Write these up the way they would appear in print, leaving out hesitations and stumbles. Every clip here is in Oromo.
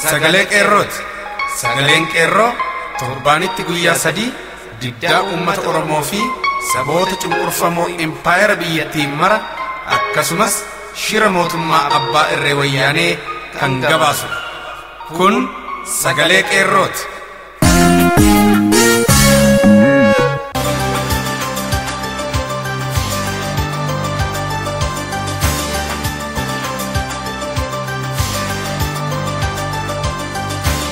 sagalee qeerrooti. Sagaleen qeerroo torbaanitti guyyaa 3 diddaa uummata Oromoo fi saboota cunqurfamoo empire biyyattiin mara akkasumas shira mootummaa abbaa irree wayyaanee kan gabaasu. Kun sagalee qeerrooti.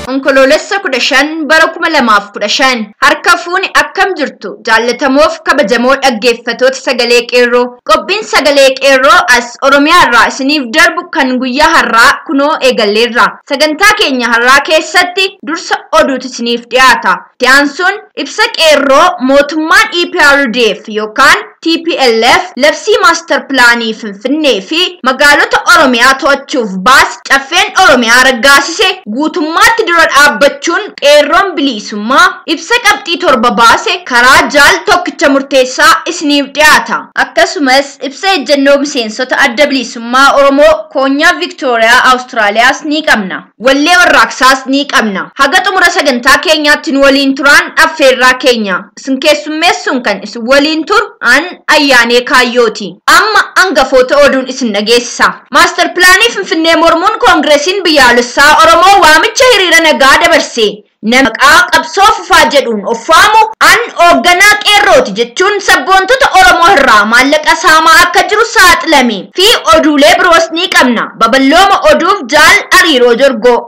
Onkololessa 15 bara 2015 harka fuuni akkam jirtu jaallatamoof kabajamoo dhaggeeffatoota sagalee qeerroo qophiin sagalee qeerroo as Oromiyaa irraa isiniif darbu kan guyyaa har'aa kunoo eegalleerra. Sagantaa keenya har'aa keessatti dursa oduutu isiniif dhiyaata. Dhiyaansuun ibsa qeerroo mootummaan EPRDF yookaan TPLF labsii master plaanii Finfinnee fi magaalota Oromiyaa to'achuuf baas caffeen Oromiyaa raggaasise guutummaatti dura dhaabbachuun qeerroon bilisummaa ibsa qabxii 7 baase karaa jaal tokkicha murteessaa isiniif dhiyaata. Akkasumas ibsa ejjennoo miseensota adda bilisummaa Oromoo koonyaa Victoria Australiyaas ni qabna. Wallee warraaqsaas ni qabna. Haga xumura sagantaa keenyaatti nu waliin turaan affeerraa keenya. Isin keessummeessuun kan isin waliin tur an ayyaanee kaayyooti. Amma hangafoota oduun isin dhageessisa. Master plaanii Finfinnee mormuun koongiresiin biyyaalessaa Oromoo waamicha hiriira nagaa dabarse. Maqaa qabsoo fufaa jedhuun of waamu an hoogganaa qeerrooti jechuun sabboontota Oromoo irraa maallaqa saamaa akka jiru saaxilame fi oduulee biroos ni qabna. Babal'ooma oduuf jaal Ariiroo Jorgoo.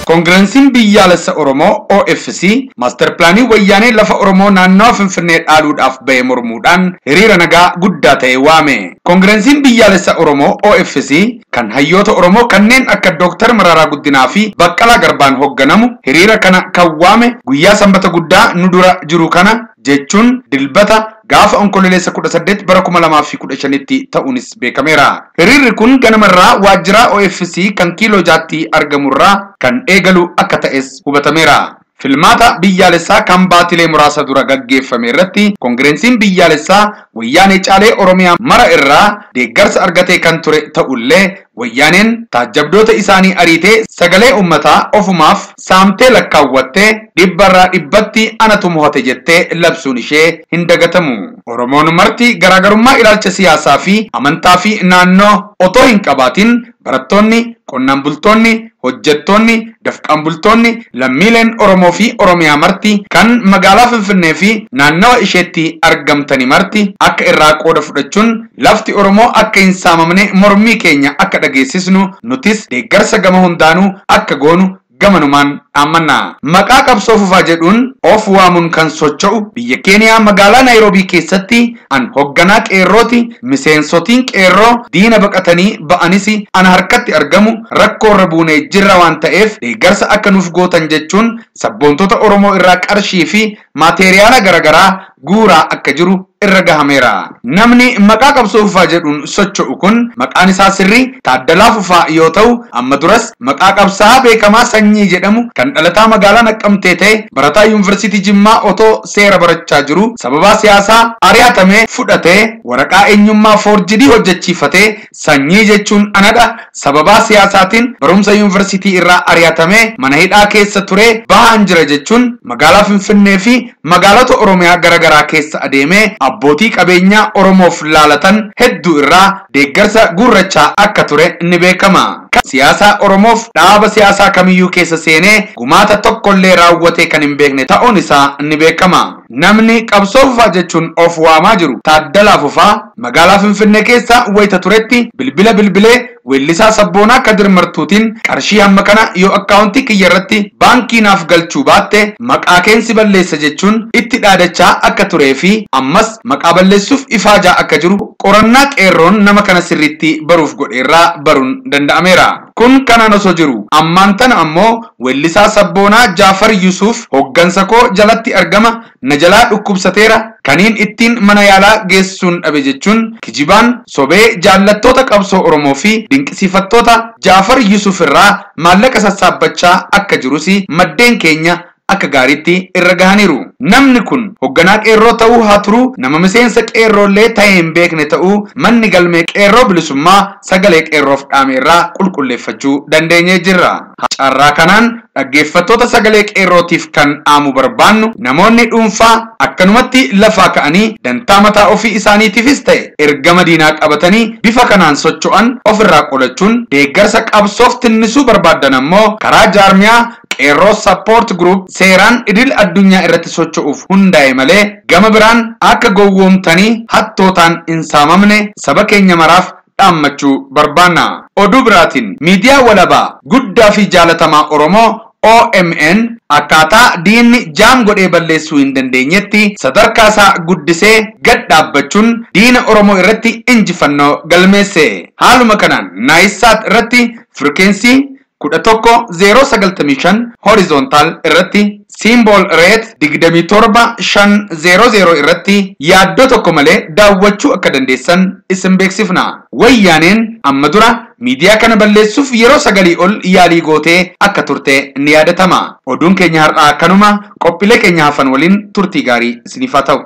Koongiresiin biyyaalessa Oromoo OFC master plaanii wayyaanee lafa Oromoo naannoo Finfinnee dhaaluudhaaf ba'e mormuudhaan hiriira nagaa guddaa ta'e waame. Koongiresiin biyyaalessa Oromoo OFC kan hayyoota Oromoo kanneen akka Dr. Mararaa Guddinaa fi Baqqalaa Garbaan hoogganamu hiriira kana kan waame guyyaa sanbata guddaa nu dura jiru kana jechuun dilbata gaafa onkololessa 18 bara 2015tti ta'uunis beekameera. Hiriirri kun ganamarraa waajjira OFC kan kiiloo jaatti argamurraa kan eegalu akka ta'es hubatameera. Filmaata biyyaalessaa kan baatilee muraasa dura gaggeeffame irratti koongiresiin biyyaalessaa wayyaanee caalee Oromiyaa mara irraa deeggarsa argatee kan ture ta'ullee wayyaaneen taajjabdoota isaanii ariitee sagalee uummataa ofumaaf saamtee lakkaawwattee dhibbarraa dhibbatti anatu mo'ate jettee labsuun ishee hin dagatamu. Oromoon marti garaagarummaa ilaalcha siyaasaa fi amantaa fi naannoo otoo hin qabaatin barattoonni, qonnaan bultoonni, hojjettoonni, dafqaan bultoonni, lammiileen Oromoo fi Oromiyaa marti kan magaalaa Finfinnee fi naannawa isheetti argamtani marti akka irraa qooda fudhachuun lafti Oromoo akka hin saamamne mormii keenya akka dhageessisnu nutis deeggarsa gama hundaanuu akka goonu gamanumaan amanna. Maqaa qabsoo fufaa jedhuun of waamuun kan socho'u biyya Keeniyaa magaalaa Naayiroobii keessatti an hoogganaa qeerrooti miseensotiin qeerroo diina baqatanii ba'anis an harkatti argamu rakkoorra buunee jirra waan ta'eef deeggarsa akka nuuf gootan jechuun sabboontota Oromoo irraa qarshii fi maateriyaala garagaraa guuraa akka jiru irra gahameera. Namni maqaa qabsoo fufaa jedhuun socho'u kun maqaan isaa sirrii Taaddalaa Fufaa yoo ta'u amma duras maqaa qabsaa beekamaa Sanyii jedhamu kan dhalataa magaalaa Naqqamtee ta'e barataa yuunivarsiitii Jimmaa otoo seera barachaa jiru sababa siyaasaa ari'atamee fudhatee waraqaa eenyummaa foorjidii hojjechiifatee Sanyii jechuun anadha sababa siyaasaatiin barumsa yuunivarsiitii irraa ari'atamee mana hidhaa keessa ture bahaan jira jechuun magaalaa Finfinnee fi magaalota Oromiyaa garagaraa keessa adeemee abbootii qabeenyaa Oromoof laalatan hedduu irraa deeggarsa gurrachaa akka ture ni beekama. Siyaasa Oromoof dhaaba siyaasaa kamiyyuu keessa seenee gumaata tokkollee raawwatee kan hin beekne ta'uun isaa ni beekama. Namni qabsoo fufaa jechuun of waamaa jiru Taaddalaa Fufaa magaalaa Finfinnee keessa wayita turetti bilbilee weellisaa sabboonaa Kadir Martuutiin qarshii hamma kana yoo akkaawuntii kiyya irratti baankii naaf galchuu baatte maqaa keensi balleessa jechuun itti dhaadachaa akka turee fi ammas maqaa balleessuuf ifaajaa akka jiru qorannaa qeerroon nama kana sirriitti baruuf godheerraa baruun danda'ameera. Kun kanaan osoo jiru ammaan tana ammoo weellisaa sabboonaa Jaafar Yusuf hooggansa koo jalatti argama na jalaa dhukkubsateera kaniin ittiin mana yaalaa geessuun dhabe jechuun kijibaan sobee jaallattoota qabsoo Oromoo fi dinqisiifattoota Jaafar Yusuf irraa maallaqa sassaabbachaa akka jirus maddeen keenya akka gaariitti irra gahaniiru. Namni kun hoogganaa qeerroo ta'uu haa turu nama miseensa qeerroollee ta'ee hin beekne ta'uu manni galmee qeerroo bilisummaa sagalee qeerroof dhaame irraa qulqulleeffachuu dandeenyee jirra. Carraa kanaan dhaggeeffattoota sagalee qeerrootiif kan dhaamu barbaannu namoonni dhuunfaa akkanumatti lafaa ka'anii dantaa mataa ofii isaaniitiifis ta'e ergama diinaa qabatanii bifa kanaan socho'an ofirraa qolachuun deeggarsa qabsoof tinnisuu barbaadan ammoo karaa jaarmiyaa qeerroo support group seeraan idil addunyaa irratti socho'uuf hundaa'e malee gama biraan akka gowwoomtanii hattootaan hin saamamne saba keenya maraaf dhaammachuu barbaanna. Oduu biraatiin miidiyaa walabaa guddaa fi jaalatamaa Oromoo OMN akkaataa diinni jaam godhee balleessuu hin dandeenyetti sadarkaa isaa guddisee gad dhaabbachuun diina Oromoo irratti injifannoo galmeesse. Haaluma kanaan Naayisaat irratti firkeensii 11,095 horizontal irratti symbol rate 27,500 irratti yaaddoo tokko malee daawwachuu akka dandeessan isin beeksifna. Wayyaaneen amma dura miidiyaa kana balleessuuf yeroo sagalii ol yaalii gootee akka turte ni yaadatama. Oduun keenya har'aa kanuma qophiilee keenya hafan waliin turtii gaarii isiniif haa ta'u.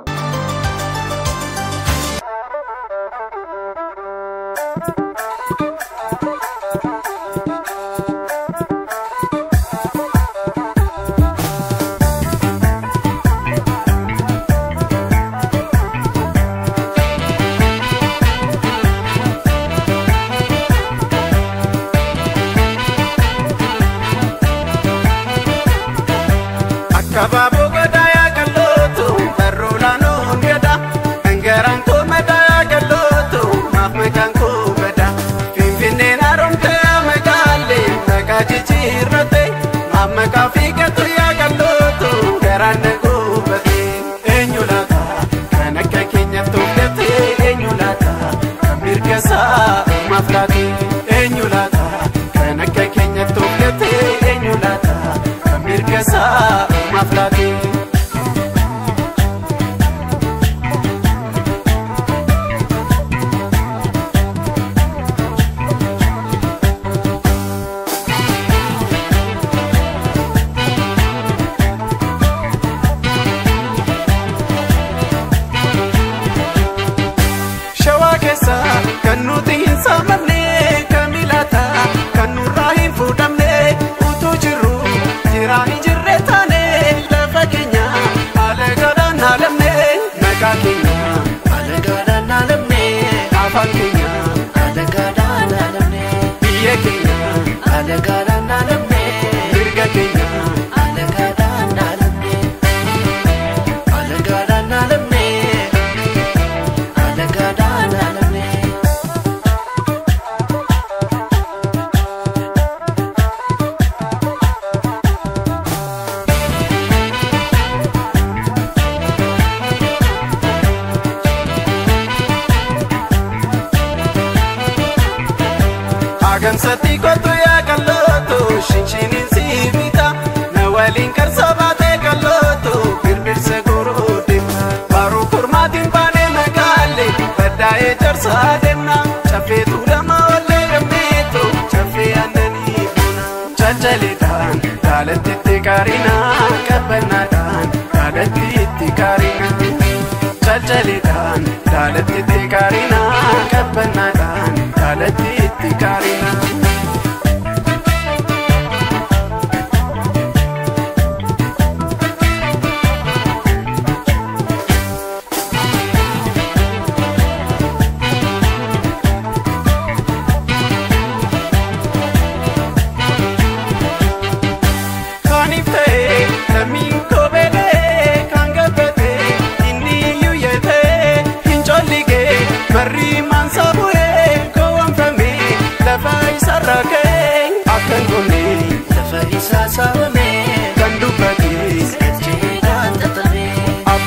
Kababu gadaya galotu barulano ngeda engaran ko medaya galotu mahmekan ko beda finfinne narumte megale magaji chirate mahmeka fikatu ya galotu garan ko bede enyulata kanaka kenya tokete enyulata kamirkasa maflati enyulata kanaka kenya tokete enyulata kamirkasa maflati shawa kesa kanuti insamne kamilata kanurahi fudamne utujiru jirani jirretane lafakenya alegada nalemne nakakenya alegada nalemne afakenya alegada nalemne biyekenya alegada nalemne mirgakenya alegada nalemne alegada nalemne alegada nalemne Gamsati kotu ya galoto shinchinin sibita nawalin karsabate galoto birbir seguro dima baru kurmatin pane megale badaye jarsa demna chafetu lama wale gameto chafe anani buna chachalitan dalati karina kabanadan dalati karina chachalitan dalati karina kabanadan dalati karina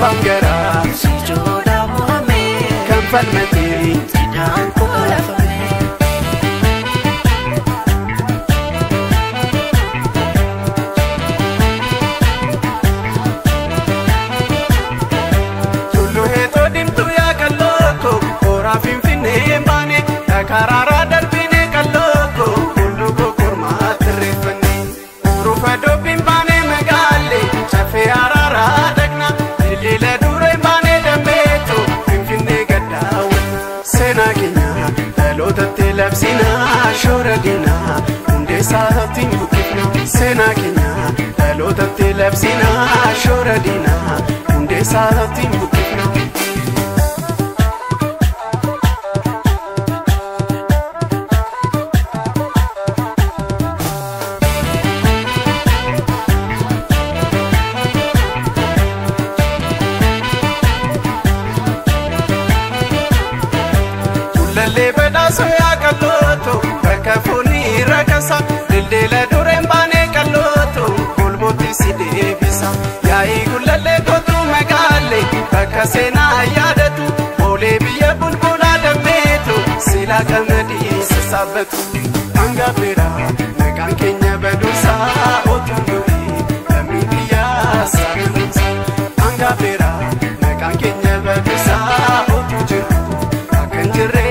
Bangara si joda muame kan falmati tidak pola fame tulu heto dimtu ya kaloko ora finfinne bane karara darbine kaloko kullu ko kurma trefani rufa do bimbane megale labsina shoradina hunde saati mukifna sena kenya dhalotatti labsina shoradina hunde saati mukifna soya kaloto bakafuni rakasa dildela duren bane kaloto kulboti sidebisa yai gulalle kotu magale bakasena yadatu ole biye bulbula dameto sila kamadi sabatu angapera nakan kenya bedusa otunduri amiya sabunsa angapera nakan kenya bedusa otujuru akanjere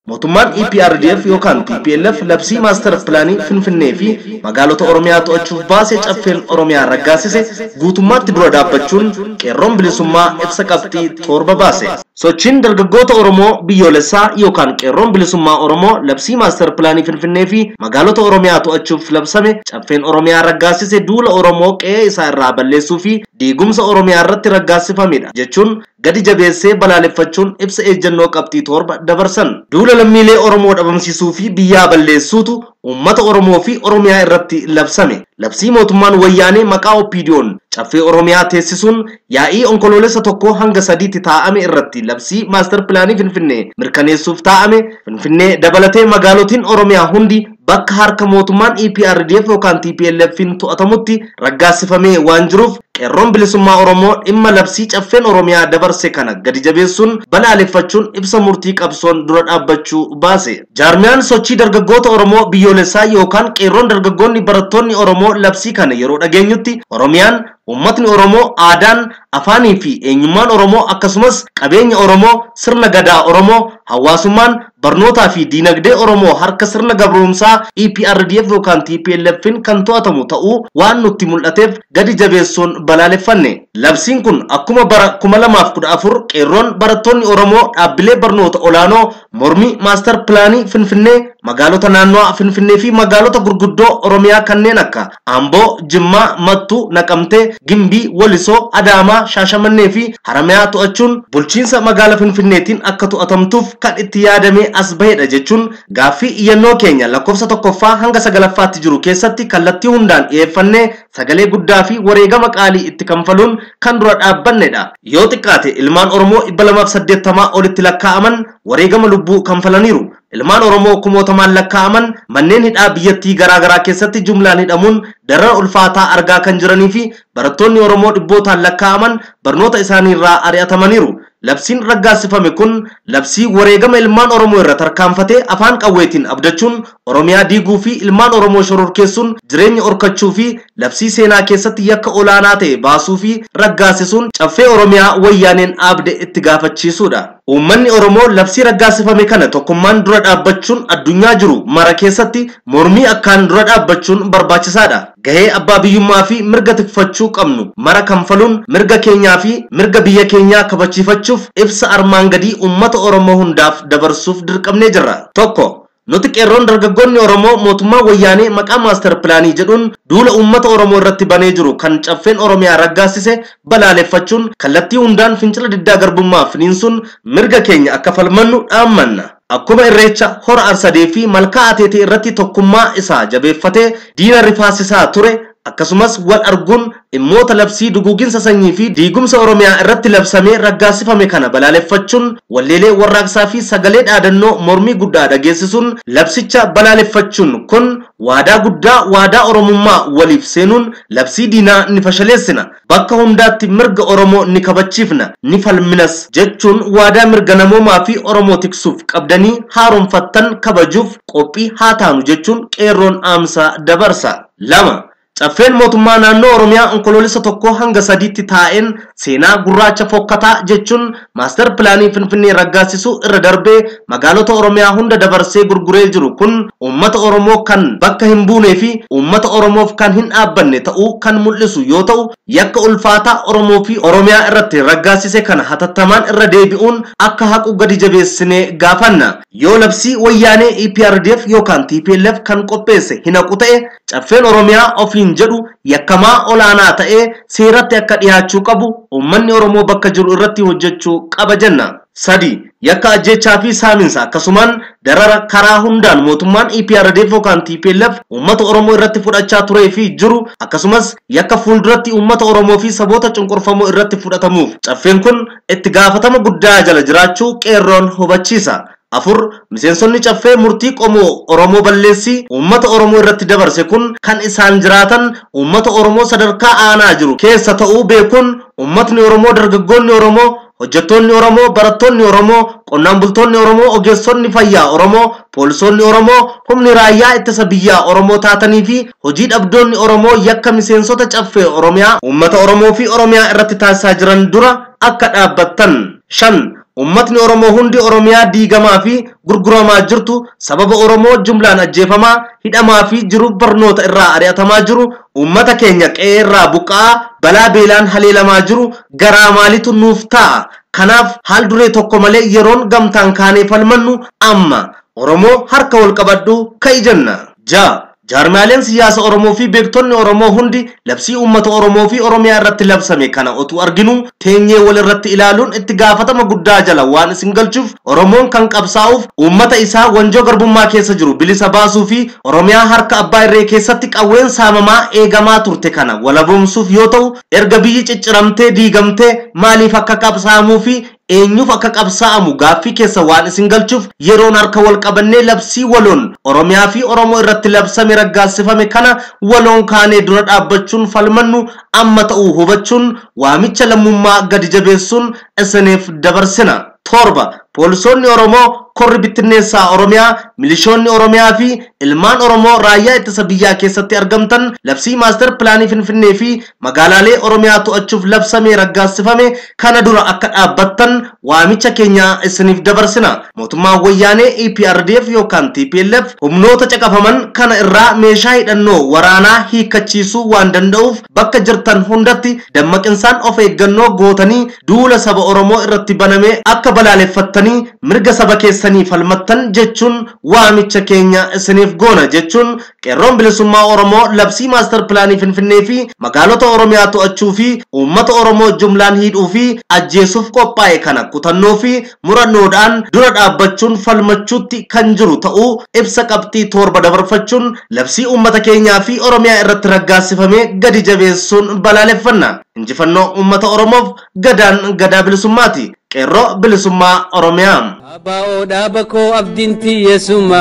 mootummaan EPRDF yookaan TPLF labsii maaster pilaanii Finfinnee fi magaalota Oromiyaa to'achuuf baasee caffeen Oromiyaa raggaasise guutummaatti dura dhaabbachuun qeerroon bilisummaa ibsa qabxii torba baase. Sochiin dargaggoota Oromoo biyyoolessaa yookaan qeerroon bilisummaa Oromoo labsii maaster pilaanii Finfinnee fi magaalota Oromiyaa to'achuuf labsame caffeen Oromiyaa raggaasise duula Oromoo qe'ee isaa irraa balleessuu fi diigumsa Oromiyaa irratti raggaasifamedha jechuun gadi jabeessee balaaleffachuun ibsa ejjennoo qabxii torba dabarsan. Duula lammiilee Oromoo dhabamsiisuu fi biyyaa balleessuutu ummata Oromoo fi Oromiyaa irratti labsame. Labsii mootummaan wayyaanee maqaa OPDO'n caffee Oromiyaa teessisuun yaa'ii onkoloolessa tokko hanga sadiitti taa'ame irratti labsii maaster pilaanii Finfinnee mirkaneessuuf taa'ame. Finfinnee dabalatee magaalotiin Oromiyaa hundi bakka harka mootummaan EPRDF yookaan TPLF'n to'atamutti raggaasifamee waan jiruuf qeerroon bilisummaa Oromoo dhimma labsii caffeen Oromiyaa dabarse kana gadi jabeessuun balaaleffachuun ibsa murtii qabsoon dura dhaabbachuu baase. Jaarmiyaan sochii dargaggoota Oromoo biyyoolessaa yookaan qeerroon dargaggoonni barattoonni Oromoo labsii kana yeroo dhageenyutti Oromiyaan ummatni Oromoo aadaan afaanii fi eenyummaan Oromoo akkasumas qabeenya Oromoo sirna gadaa Oromoo hawaasummaan barnootaa fi diinagdee Oromoo harka sirna gabroomsaa EPRDF yookaan TPLF'n kan to'atamu ta'uu waan nutti mul'ateef gadi jabeessuun balaaleffanne. Labsiin kun akkuma bara 2014 qeerroon barattoonni Oromoo dhaabbilee barnoota olaanoo mormii maaster pilaanii Finfinnee magaalota naannoo Finfinnee fi magaalota gurguddoo Oromiyaa kanneen akka Amboo, Jimmaa, Mattuu, Naqamtee, Gimbii, Walisoo, Adaamaa, Shaashamannee fi Haramayaa to'achuun bulchiinsa magaalaa Finfinneetiin akka to'atamtuuf kan itti yaadame as bahedha jechuun gaaffii iyyannoo keenya lakkoofsa tokkoffaa hanga sagalaffaatti jiru keessatti kallattii hundaan dhiyeeffannee sagalee guddaa fi wareegama qaalii itti kanfaluun kan dura dhaabbannedha. Yoo xiqqaate ilmaan Oromoo 280 olitti lakkaa'aman wareegama lubbuu kanfalaniiru. Ilmaan Oromoo kumootamaan lakkaa'aman manneen hidhaa biyyattii garaagaraa keessatti jumlaan hidhamuun daran ulfaataa argaa kan jiranii fi barattoonni Oromoo dhibbootaan lakkaa'aman barnoota isaanii irraa ari'atamaniiru. Labsiin raggaasifame kun labsii wareegama ilmaan Oromoo irra tarkaanfatee afaan qawweetiin abdachuun Oromiyaa diiguu fi ilmaan Oromoo shororkeessuun jireenya orkachuu fi labsii seenaa keessatti yakka olaanaa ta'e baasuu fi raggaasisuun caffee Oromiyaa wayyaaneen abde itti gaafachiisuudha. Uummanni Oromoo labsii raggaasifame kana tokkummaan dura dhaabbachuun addunyaa jiru mara keessatti mormii akkaan dura dhaabbachuun barbaachisaadha. Gahee abbaa biyyummaa fi mirga tikfachuu qabnu mara kanfaluun mirga keenyaa fi mirga biyya keenyaa kabachiifachuuf ibsa armaan gadii uummata Oromoo hundaaf dabarsuuf dirqamnee jirra. Tokko, nuti qeerroon dargaggoonni Oromoo mootummaa wayyaanee maqaa maaster pilaanii jedhuun duula uummata Oromoo irratti banee jiru kan caffeen Oromiyaa raggaasise balaaleffachuun kallattii hundaan fincila diddaa garbummaa finiinsuun mirga keenya akka falmannu dhaammanna. Akkuma irreecha hora arsadee fi malkaa ateetee irratti tokkummaa isaa jabeeffatee diina rifaasisaa ture akkasumas wal arguun dhimmoota labsii duguuginsa sanyii fi diigumsa Oromiyaa irratti labsamee raggaasifame kana balaaleffachuun walleelee warraaqsaa fi sagalee dhaadannoo mormii guddaa dhageessisuun labsicha balaaleffachuun kun waadaa guddaa waadaa Oromummaa waliif seenuun labsii diinaa ni fashaleessina. Bakka hundaatti mirga Oromoo ni kabachiifna ni falminas jechuun waadaa mirga namoomaa fi Oromoo tiksuuf qabdanii haaromfattan kabajuuf qophii haa taanu jechuun qeerroon dhaamsa dabarsa. 2. caffeen mootummaa naannoo Oromiyaa onkoloolessa tokko hanga sadiitti taa'een seenaa gurraacha fokkataa jechuun maaster pilaanii Finfinnee raggaasisu irra darbee magaalota Oromiyaa hunda dabarsee gurguree jiru kun uummata Oromoo kan bakka hin buunee fi uummata Oromoof kan hin dhaabbanne ta'uu kan mul'isu yoo ta'u yakka ulfaataa Oromoo fi Oromiyaa irratti raggaasise kana hatattamaan irra deebi'uun akka haqu gadi jabeessinee gaafanna. Yoo labsii wayyaanee EPRDF yookaan TPLF kan qopheesse hin haqu ta'e caffeen Oromiyaa ofiin jedhu yakkamaa olaanaa ta'ee seeratti akka dhiyaachuu qabu uummanni Oromoo bakka jiru irratti hojjechuu qaba jenna. Sadi yakka ajjechaa fi saaminsa akkasumaan darara karaa hundaan mootummaan EPRDF yookaan TPLF uummata Oromoo irratti fudhachaa turee fi jiru akkasumas yakka fuulduratti uummata Oromoo fi saboota cunqurfamoo irratti fudhatamuuf caffeen kun itti gaafatama guddaa jala jiraachuu qeerroon hubachiisa. Afur miseensonni caffee murtii qomoo Oromoo balleessii uummata Oromoo irratti dabarse kun kan isaan jiraatan uummata Oromoo sadarkaa aanaa jiru keessa ta'uu beekuun uummatni Oromoo dargaggoonni Oromoo hojjettoonni Oromoo barattoonni Oromoo qonnaan bultoonni Oromoo ogeessonni fayyaa Oromoo poolisoonni Oromoo humni raayyaa ittisa biyyaa Oromoo taatanii fi hojii dhabdoonni Oromoo yakka miseensota caffee Oromiyaa uummata Oromoo fi Oromiyaa irratti taasisaa jiran dura akka dhaabbattan. 5 ummatni Oromoo hundi Oromiyaa diigamaa fi gurguramaa jirtu sababa Oromoo jumlaan ajjeefamaa hidhamaa fi jiru barnoota irraa ari'atamaa jiru ummata keenya qe'ee irraa buqqaa balaa beelaan haleelamaa jiru garaa maalitu nuuf ta'a. Kanaaf haal duree tokko malee yeroon gamtaan kaanee falmannu amma Oromoo harka wal qabadhu ka'i jenna. 6 Jaarmaaleen siyaasa Oromoo fi beektonni Oromoo hundi labsii uummata Oromoo fi Oromiyaa irratti labsame kana otuu arginu teenyee wal irratti ilaaluun itti gaafatama guddaa jala waan isin galchuuf Oromoon kan qabsaa'uuf uummata isaa wanjoo garbummaa keessa jiru bilisa baasuu fi Oromiyaa harka abbaa irree keessatti qawween saamamaa eegamaa turte kana walaboomsuuf yoo ta'u erga biyyi cicciramtee diigamtee maaliif akka qabsaa'amuu fi eenyuuf akka qabsaa'amu gaaffii keessa waan isin galchuuf yeroon harka wal qabannee labsii waloon Oromiyaa fi Oromoo irratti labsame raggaasifame kana waloon kaanee dura dhaabbachuun falmannu amma ta'uu hubachuun waamicha lammummaa gadi jabeessuun isiniif dabarsina. 7 Poolisoonni Oromoo korri bittinneessaa Oromiyaa milishoonni Oromiyaa fi ilmaan Oromoo raayyaa ittisa biyyaa keessatti argamtan labsii maaster pilaanii Finfinnee fi magaalaalee Oromiyaa to'achuuf labsamee raggaasifame kana dura akka dhaabbattan waamicha keenya isiniif dabarsina. Mootummaan wayyaanee EPRDF yookaan TPLF humnoota caqafaman kana irraa meeshaa hidhannoo waraanaa hiikkachiisuu waan danda'uuf bakka jirtan hundatti dammaqinsaan of eeggannoo gootanii duula saba Oromoo irratti banamee akka balaaleffattanii mirga saba keessanii falmattan jechuun waamicha keenya isiniif goona jechuun qeerroon bilisummaa Oromoo labsii maaster pilaanii Finfinnee fi magaalota Oromiyaa to'achuu fi uummata Oromoo jumlaan hidhuu fi ajjeesuuf qophaa'e kana kutannoo fi murannoodhaan dura dhaabbachuun falmachuutti kan jiru ta'uu ibsa qabxii 7 dabarfachuun labsii uummata keenyaa fi Oromiyaa irratti raggaasifame gadi jabeessuun balaaleffanna. Injifannoo uummata Oromoof gadaan gadaa bilisummaati. Qeerroo bilisummaa Oromiyaa. Aba'oo dhaabakoo abdiinti yeesuma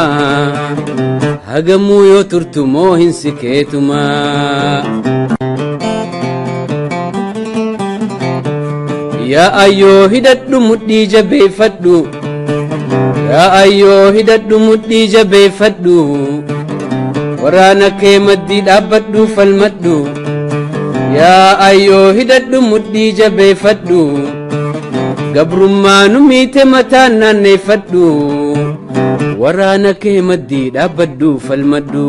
hagamuu yoo turtu moo hin sikeetuma. Yaa ayyoo hidhadhu mudhii jabeeffadhu yaa ayyoo hidhadhu mudhii jabeeffadhu waraana kee maddii dhaabbadhu falmadhu yaa ayyoo hidhadhu mudhii jabeeffadhu gabrummaa nu miite mataan naanneeffadhu waraana kee maddii dhaabbadhu falmadhu.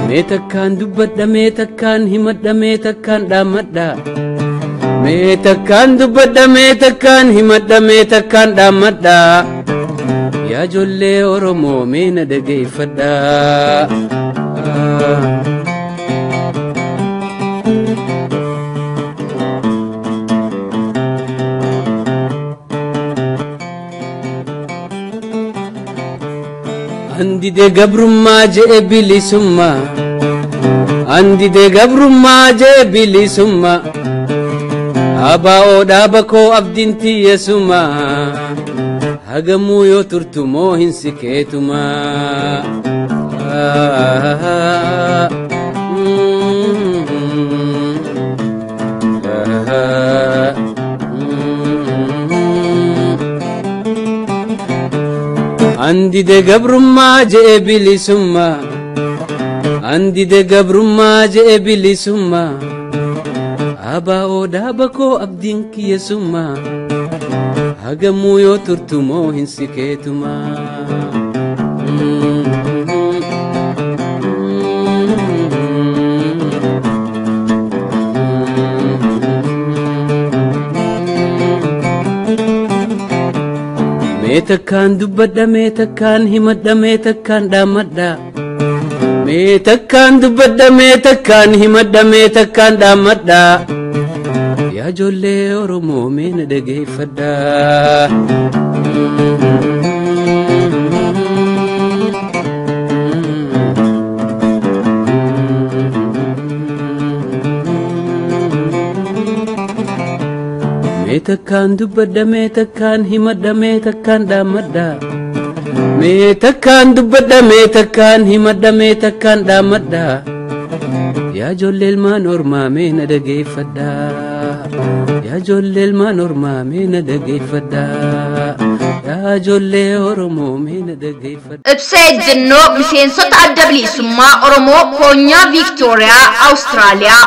Meetakkaan dubbadha meetakkaan himadha meetakkaan dhaammadha meetakkaan dubbadha meetakkaan himadha meetakkaan dhaammadha yaa ijoollee Oromoo meena dhageeffadha. Andide gabrummaa jee bilisummaa andide gabrummaa jee bilisummaa aba'oo dhaabakoo abdiinti yeesuma hagamuu yoo turtu moo hin sikeetuma. عندي ده قبر ما جاء بلي سما عندي ده قبر ما جاء بلي سما أبا ودابكو أبدينك يا سما هجمو يو ترتمو هنسكيتما ميتكان دبدا ميتكان همدا ميتكان دامدا ميتكان دبدا ميتكان همدا ميتكان دامدا يا جولي أورمو من دقي فدا ميتكان دبدا ميتكان همدا ميتكان دامدا ميتكان دبدا ميتكان همدا ميتكان دامدا يا جول المانور ما من دقي فدا يا جول المانور ما من دقي فدا يا جول أورمو من دقي فدا ابسيد جنو مسينسوت أدبلي سما أورمو كونيا فيكتوريا أستراليا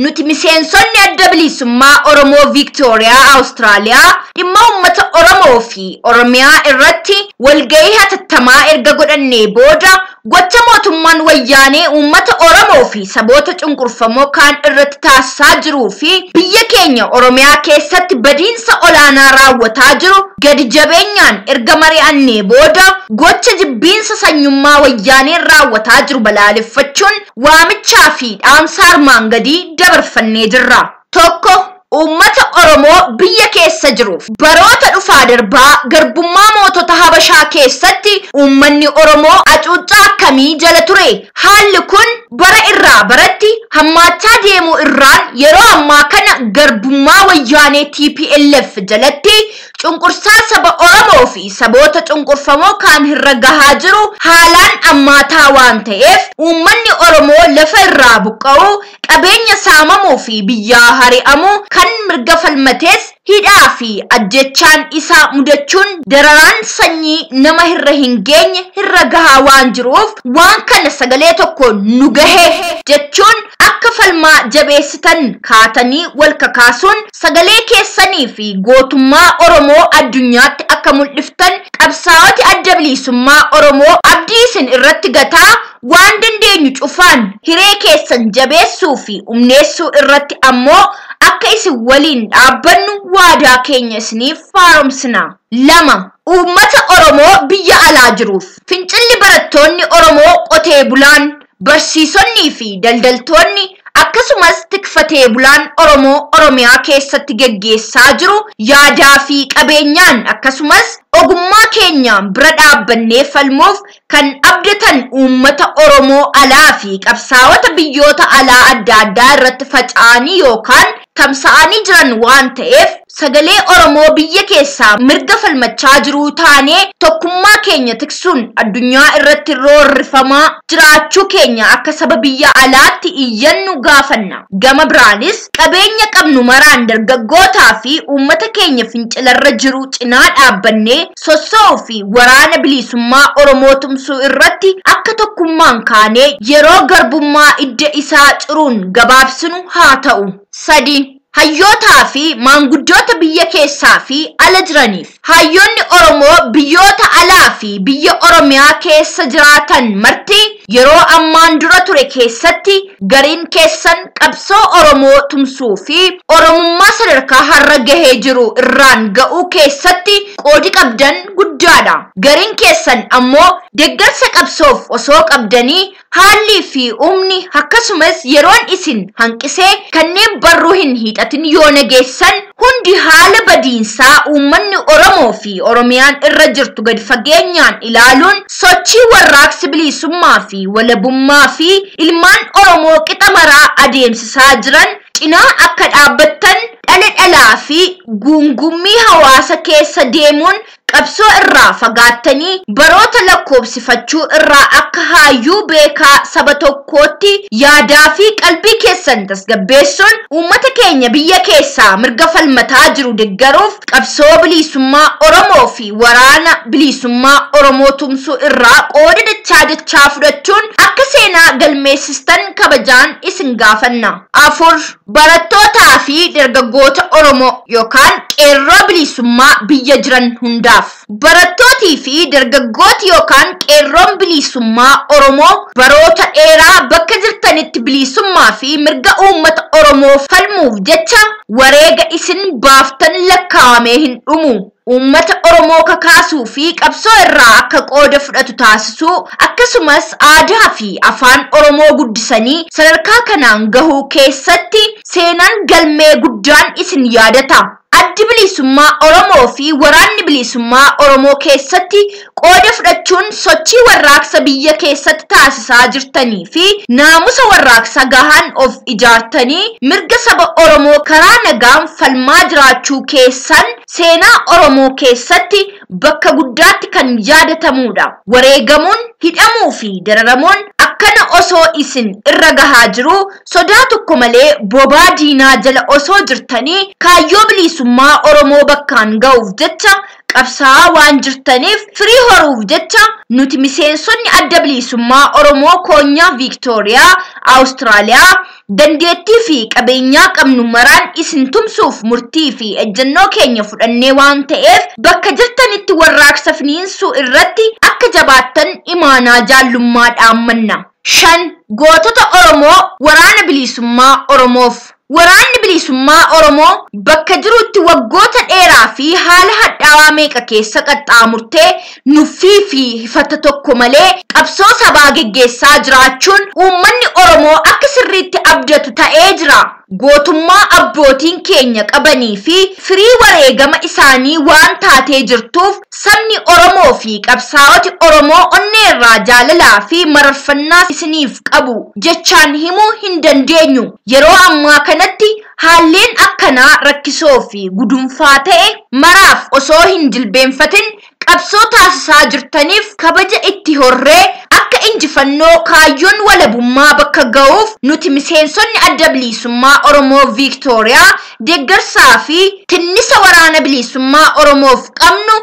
nuti miseensonni adda bilisummaa Oromoo Victoria Australia dhimma uummata Oromoo fi Oromiyaa irratti walgahii hatattamaa erga godhannee booda gocha mootummaan wayyaanee uummata Oromoo fi saboota cunqurfamoo kaan irratti taasisaa jiruu fi biyya keenya Oromiyaa keessatti badiinsa olaanaa raawwataa jiru gadi jabeenyaan erga mari'annee booda gocha jibbiinsa sanyummaa wayyaaneen raawwataa jiru balaaleffachuun waamichaa fi dhaamsa armaan gadii dabarfannee jirra. Tokko ummata Oromoo biyya keessa jiruuf baroota dhufaa darbaa garbummaa mootota Habashaa keessatti ummanni Oromoo acuuccaa akkamii jala ture. Haalli kun bara irraa baratti hammaachaa deemuu irraan yeroo ammaa kana garbummaa wayyaanee TPLF jalatti cunqursaa saba Oromoo fi saboota cunqurfamoo kaan irra gahaa jiru haalaan ammaataa waan ta'eef ummanni Oromoo lafa irraa buqqa'u qabeenya saamamuu fi biyyaa hari'amuu kan mirga falmatees hidhaa fi ajjechaan isaa mudachuun dararaan sanyii nama hirra hin geenye hirra gahaa waan jiruuf waan kana sagalee tokko nu gahe jechuun akka falmaa jabeessitan kaatanii wal kakaasuun sagalee keessanii fi gootummaa Oromoo addunyaatti akka mul'iftan qabsaa'oti adda bilisummaa Oromoo abdii isin irratti gataa waan dandeenyu cufaan hiree keessan jabeessuu fi umneessuu irratti ammoo akka isin waliin dhaabbannu waadaa keenya isiniif faaromsina. 2. Uummata Oromoo biyya alaa jiruuf fincilli barattoonni Oromoo qotee bulaan barsiisonni fi daldaltoonni akkasumas tikfatee bulaan Oromoo Oromiyaa keessatti geggeessaa jiru yaadaa fi qabeenyaan akkasumas ogummaa keenyaan bira dhaabbannee falmuuf kan abdatan uummata Oromoo alaa fi qabsaa'ota biyyoota alaa adda addaa irratti faca'anii yookaan tamsa'anii jiran waan ta'eef sagalee Oromoo biyya keessaa mirga falmachaa jiru taanee tokkummaa keenya tiksuun addunyaa irratti roorrifamaa jiraachuu keenya akka saba biyya alaatti iyyannu gaafanna. Gama biraanis qabeenya qabnu maraan dargaggootaa fi uummata keenya fincilarra jiru cinaa dhaabbannee sossoo fi waraana bilisummaa Oromoo tumsuu irratti akka tokkummaan kaanee yeroo garbummaa idda isaa ciruun gabaabsinu haa ta'u. 3. Hayyootaa fi maanguddoota biyya keessaa fi ala jiraniif hayyoonni Oromoo biyyoota alaa fi biyya Oromiyaa keessa jiraatan marti yeroo ammaan dura ture keessatti gariin keessan qabsoo Oromoo tumsuu fi Oromummaa sadarkaa har'a gahee jiru irraan ga'uu keessatti qoodi qabdan guddaadha. Gariin keessan ammoo deeggarsa qabsoof osoo qabdanii haalli fi umni akkasumas yeroon isin hanqisee kanneen barruu hin hiixatin yoo nageessan hundi haala badiinsaa uummanni Oromoo fi Oromiyaan irra jirtu gadi fageenyaan ilaaluun sochii warraaqsi bilisummaa fi walabummaa fi ilmaan Oromoo qixa maraa adeemsisaa jiran cinaa akka dhaabbattan dhala dhalaa fi guungummii hawaasa keessa deemuun qabsoo irraa fagaattanii baroota lakkoofsifachuu irraa akka hayyuu beekaa saba tokkootti yaadaa fi qalbii keessan tasgabbeessuun uummata keenya biyya keessaa mirga falmataa jiru deeggaruuf qabsoo bilisummaa Oromoo fi waraana bilisummaa Oromoo tumsuu irraa qooda dachaa fudhachuun akka seenaa galmeessistan kabajaan isin gaafanna. Afur barattootaa fi dargaggoota Oromoo yookaan qeerroo bilisummaa biyya jiran hundaaf. Barattootii fi dargaggooti yookaan qeerroon bilisummaa Oromoo baroota dheeraa bakka jirtanitti bilisummaa fi mirga uummata Oromoo falmuuf jecha wareega isin baaftan lakkaa'amee hin dhumu. Uummata Oromoo kakaasuu fi qabsoo irraa akka qooda fudhatu taasisuu akkasumas aadaa fi afaan Oromoo guddisanii sadarkaa kanaan gahuu keessatti seenaan galmee guddaan isin yaadata. Addi bilisummaa Oromoo fi waraanni bilisummaa Oromoo keessatti qooda fudhachuun sochii warraaqsa biyya keessatti taasisaa jirtanii fi naamusa warraaqsa gahaan of ijaartanii mirga saba Oromoo karaa nagaan falmaa jiraachuu keessan seenaa Oromoo keessatti bakka guddaatti kan yaadatamudha. Wareegamuun, hidhamuu fi dararamuun akkana osoo isin irra gahaa jiru sodaa tokko malee bobaa diinaa jala osoo jirtanii kaayyoo bilisummaa Oromoo bakkaan ga'uuf jecha qabsaa waan jirtaniif firii horuuf jecha nuti miseensonni adda bilisummaa Oromoo koonyaa Viiktooriyaa, Awustiraaliyaa dandeettii fi qabeenyaa qabnu maraan isin tumsuuf murtii fi ejjennoo keenya fudhannee waan ta'eef bakka jirtanitti warraaqsa finiinsuu irratti akka jabaattan imaanaa jaallummaadhaan manna. 5 gootota Oromoo waraana bilisummaa Oromoof. Waraanni bilisummaa Oromoo bakka jirutti waggoota dheeraa fi haala hadhaawaa meeqa keessa qaxxaamurtee nuffii fi hifata tokko malee qabsoo sabaa geggeessaa jiraachuun uummanni Oromoo akka sirriitti abdatu ta'ee jira. Gootummaa abbootiin keenya qabanii fi firii wareegama isaanii waan taatee jirtuuf sabni Oromoo fi qabsaa'oti Oromoo onneerraa jaalalaa fi mararfannaa isiniif qabu jechaan himuu hin dandeenyu. Yeroo ammaa kanatti haalleen akkanaa rakkisoo fi gudunfaa ta'e maraaf osoo hin jilbeenfatin qabsoo taasisaa jirtaniif kabaja itti horree akka injifannoo kaayyoon walabummaa bakka ga'uuf nuti miseensonni adda bilisummaa Oromoo Viiktooriyaa deeggarsaa fi tinnisa waraana bilisummaa Oromoof qabnu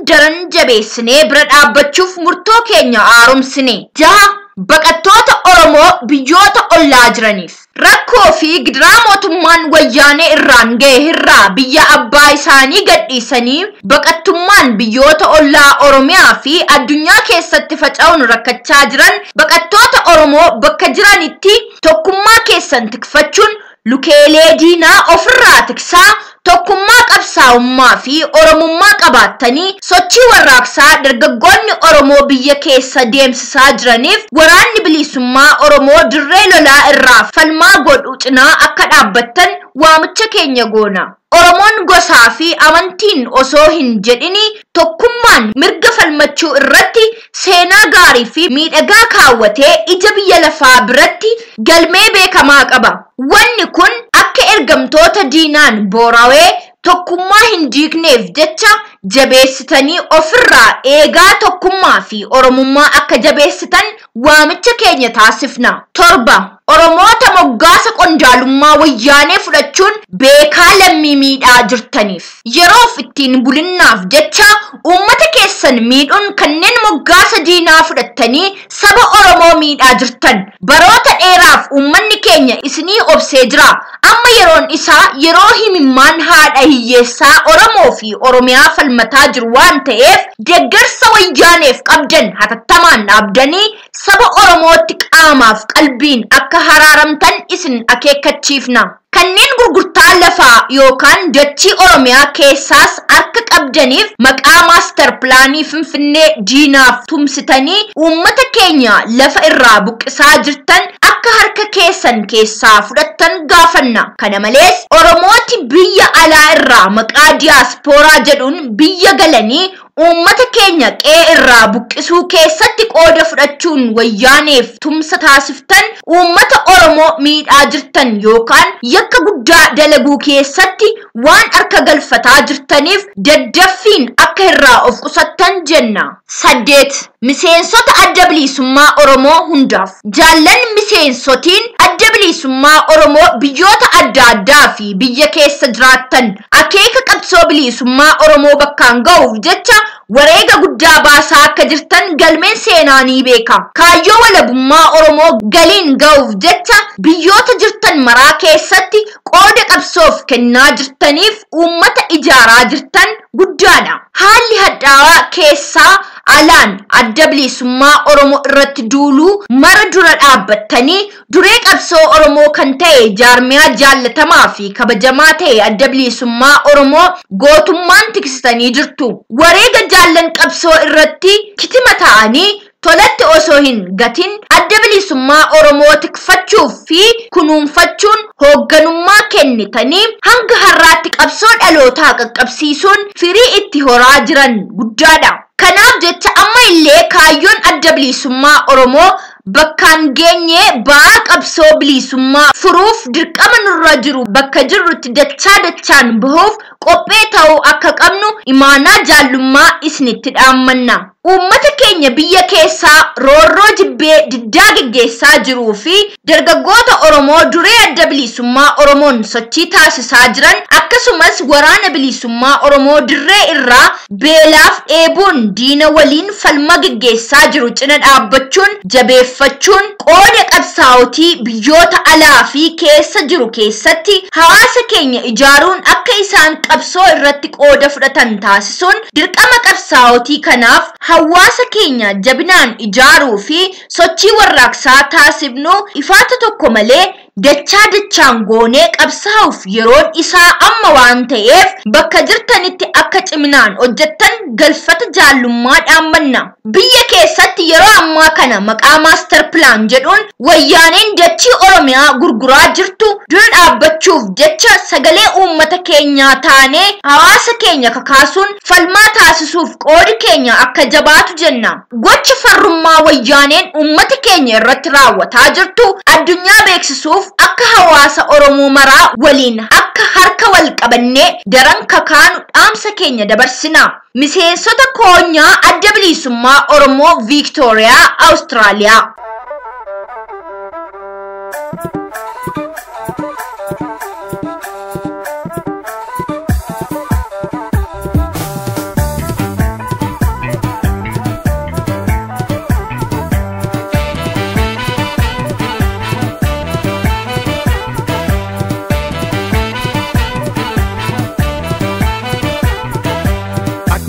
daran jabeessinee bira dhaabbachuuf murtoo keenya haaromsine. 6 baqattoota Oromoo biyyoota ollaa jiraniif. Rakkoo fi gidiraa mootummaan wayyaanee irraan ga'e irraa biyya abbaa isaanii gadhiisanii baqattummaan biyyoota ollaa Oromiyaa fi addunyaa keessatti faca'uun rakkachaa jiran baqattoota Oromoo bakka jiranitti tokkummaa keessan tikfachuun lukeelee diinaa ofirraa tiksaa tokkummaa qabsaa'ummaa fi Oromummaa qabaattanii sochii warraaqsaa dargaggoonni Oromoo biyya keessa deemsisaa jiraniif waraanni bilisummaa Oromoo dirree lolaa irraa falmaa godhu cinaa akka dhaabbattan waamicha keenya goona. Oromoon gosaa fi amantiin osoo hin jedhini tokkummaan mirga falmachuu irratti seenaa gaarii fi miidhagaa kaawwatee ija biyya lafaa biratti galmee beekamaa qaba. Wanni kun akka ergamtoota diinaan boorawee tokkummaa hin diigneef jecha jabeessitanii ofirraa eegaa tokkummaa fi Oromummaa akka jabeessitan waamicha keenya taasifna. 7 Oromoota moggaasa qondaalummaa wayyaanee fudhachuun beekaa lammii miidhaa jirtaniif yeroof ittiin bulinnaaf jecha uummata keessan miidhuun kanneen moggaasa diinaa fudhattanii saba Oromoo miidhaa jirtan baroota dheeraaf uummanni keenya isinii obsee jira. Amma yeroon isaa yeroo himimmaan haadha hiyyeessaa Oromoo fi Oromiyaa falmataa jiru waan ta'eef deeggarsa wayyaaneef qabdan hatattamaan dhaabdanii saba Oromootti qaamaaf qalbiin akka haraaramtan isin akeekkachiifna. Kanneen gurgurtaa lafaa yookaan dachii Oromiyaa keessaas harka qabdaniif maqaa maaster pilaanii Finfinnee diinaaf tumsitanii uummata keenya lafa irraa buqqisaa jirtan akka harka keessan keessaa fudhattan gaafanna. Kana malees Oromooti biyya alaa irraa maqaa diiyaaspooraa jedhuun biyya galanii uummata keenya qe'ee irraa buqqisuu keessatti qooda fudhachuun wayyaaneef tumsa taasiftan uummata Oromoo miidhaa jirtan yookaan yakka guddaa dalaguu keessatti waan harka galfataa jirtaniif daddaffiin akka irraa of qusattan jenna. 8 Miseensota adda bilisummaa Oromoo hundaaf jaallan miseensotiin adda bilisummaa Oromoo biyyoota adda addaa fi biyya keessa jiraattan akeeka qabsoo bilisummaa Oromoo bakkaan ga'uuf jecha wareega guddaa baasaa akka jirtan galmeen seenaa ni beeka. Kaayyoo walabummaa Oromoo galiin ga'uuf jecha biyyoota jirtan maraa keessatti qooda qabsoof kennaa jirtaniif uummata ijaaraa jirtan guddaadha. Haalli hadhaawaa keessaa alaan adda bilisummaa Oromoo irratti duuluu mara dura dhaabbattanii duree qabsoo Oromoo kan ta'e jaarmiyaa jaallatamaa fi kabajamaa ta'e adda bilisummaa Oromoo gootummaan tiksitanii jirtu. Wareega jaallan qabsoo irratti kitima ta'anii tolatti osoo hin gatin adda bilisummaa Oromoo tikfachuuf fi kunuunfachuun hoogganummaa kennitanii hanga har'aatti qabsoo dhalootaa qaqqabsiisuun firii itti horaa jiran guddaadha. Kanaaf jecha amma illee kaayyoon adda bilisummaa Oromoo bakkaan geenye ba'aa qabsoo bilisummaa furuuf dirqama nurra jiru bakka jirrutti dachaan bahuuf qophee ta'uu akka qabnu imaanaa jaallummaa isinitti dhaammanna. Uummata keenya biyya keessaa roorroo jibbee diddaa geggeessaa jiruu fi dargaggoota Oromoo duree adda bilisummaa Oromoon sochii taasisaa jiran akkasumas waraana bilisummaa Oromoo dirree irraa beelaaf eebuun diina waliin falma geggeessaa jiru cina dhaabbachuun jabeeffachuun qooda qabsaa'otii biyyoota alaa fi keessa jiru keessatti hawaasa keenya ijaaruun akka isaan qabsoo irratti qooda fudhatan taasisuun dirqama qabsaa'otii kanaaf hawaasa keenya jabinaan ijaaruu fi sochii warraaqsaa taasifnu ifaata tokko malee dachaan goonee qabsaa'uuf yeroon isaa amma waan ta'eef bakka jirtanitti akka ciminaan hojjettan galfata jaallummaa dhaammanna. Biyya keessatti yeroo ammaa kana maqaa maaster pilaan jedhuun wayyaaneen dachii Oromiyaa gurguraa jirtu dura dhaabbachuuf jecha sagalee uummata keenyaa taanee hawaasa keenya kakaasuun falmaa taasisuuf qoodi keenya akka jabaatu jenna. Gocha farrummaa wayyaaneen uummata keenya irratti raawwataa jirtu addunyaa beeksisuuf akka hawaasa Oromoo maraa waliin akka harka wal qabannee daran kakaanu dhaamsa keenya dabarsina. Miseensota koonyaa adda bilisummaa Oromoo Victoria Australia.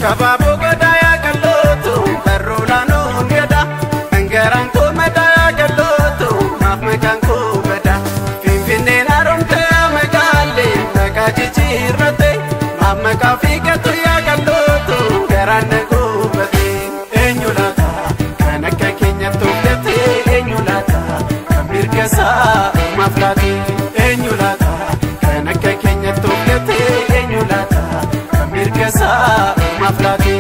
Kababu gadaya kalotu barulano ngeda engaran ko medaya kalotu mafmekan ko beda finfinne narumte megale nagajichirate mamaka fikatu ya kalotu garan ko bede enyulata kanaka kenya tokete enyulata kamirkasa maflati enyulata kanaka kenya tokete enyulata kamirkasa maflati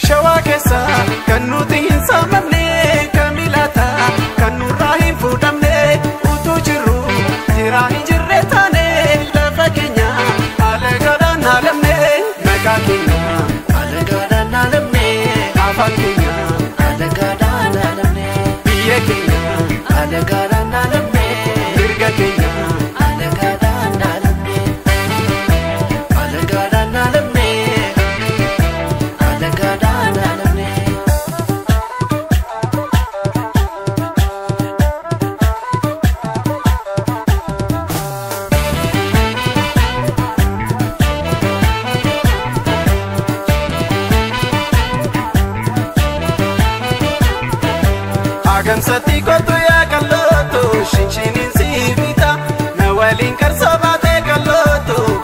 shawa kesa kanuti hinsa mamne kamilata kanurahi fudamne utujiru tirani jirretane lafakenya alegada nalemne megakenya alegada nalemne afakenya alegada nalemne biyekenya alegada nalemne birgakenya alegada nalemne alegada nalemne alegada nalemne Gamsati kotu ya kaloto shinshinin sivita na walin karsabate kaloto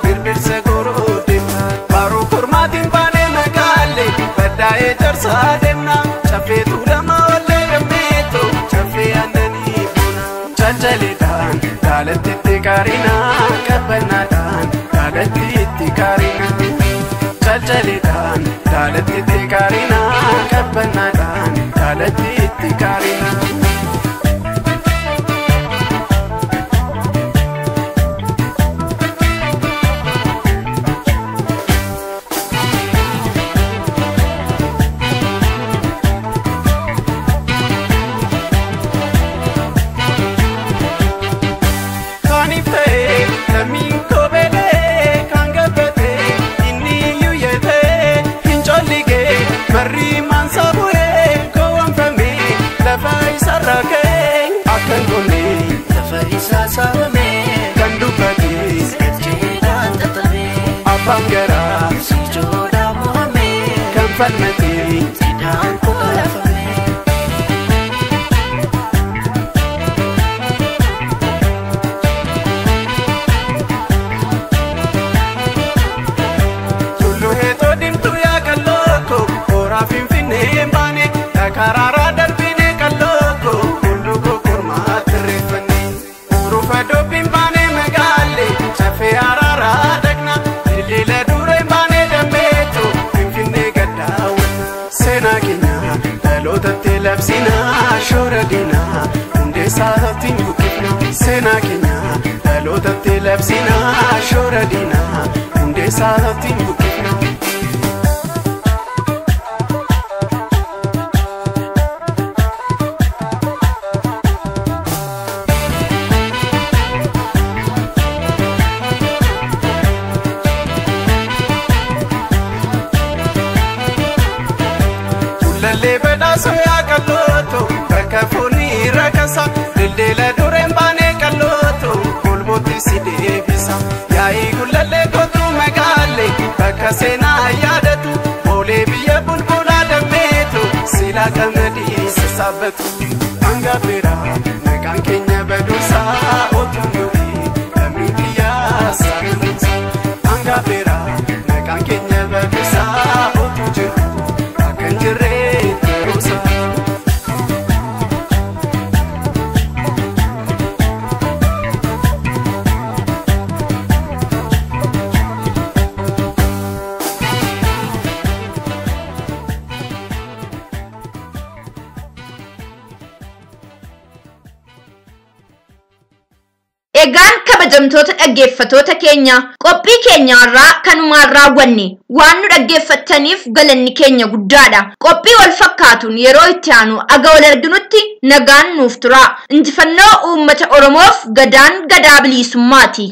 sademna chafetu lama wale gameto chafe andani buna chalchalitan dalatti karina kabanatan dalatti karina chalchalitan dalatti karina kabanatan dalatti karina Bangara si joda muame kan falmati sidan kola fame tulu heto dimtu ya kaloko ora finfine bane takarara darbine kaloko kullu ko kurma trefani rufa do bimbane magale chafe arara dagna lila dure bane dameto finfine gadawan sena kenya dalota telapsina shoradina unde saati mukina sena kenya dalota telapsina shoradina unde saati mukina soya kaloto bakafuni rakasa lildela duren bane kaloto kulboti sidebisa yai gulalle kotu magale bakasena yadatu ole biye bulbula dameto sila kamadi sabatu angabera nakan kenya bedusa otuyuri amiya sarinsa angabera nakan kenya bedusa otujuru akanjere Egaan kabajamtoota dhaggeeffatoota keenya qophii keenyaarraa kanumaan raawwanne waan nu dhaggeeffattaniif galanni keenya guddaadha. Qophii wal fakkaatuun yeroo itti aanu aga wal arginutti nagaan nuuf tura. Injifannoo uummata Oromoof gadaan gadaa bilisummaati.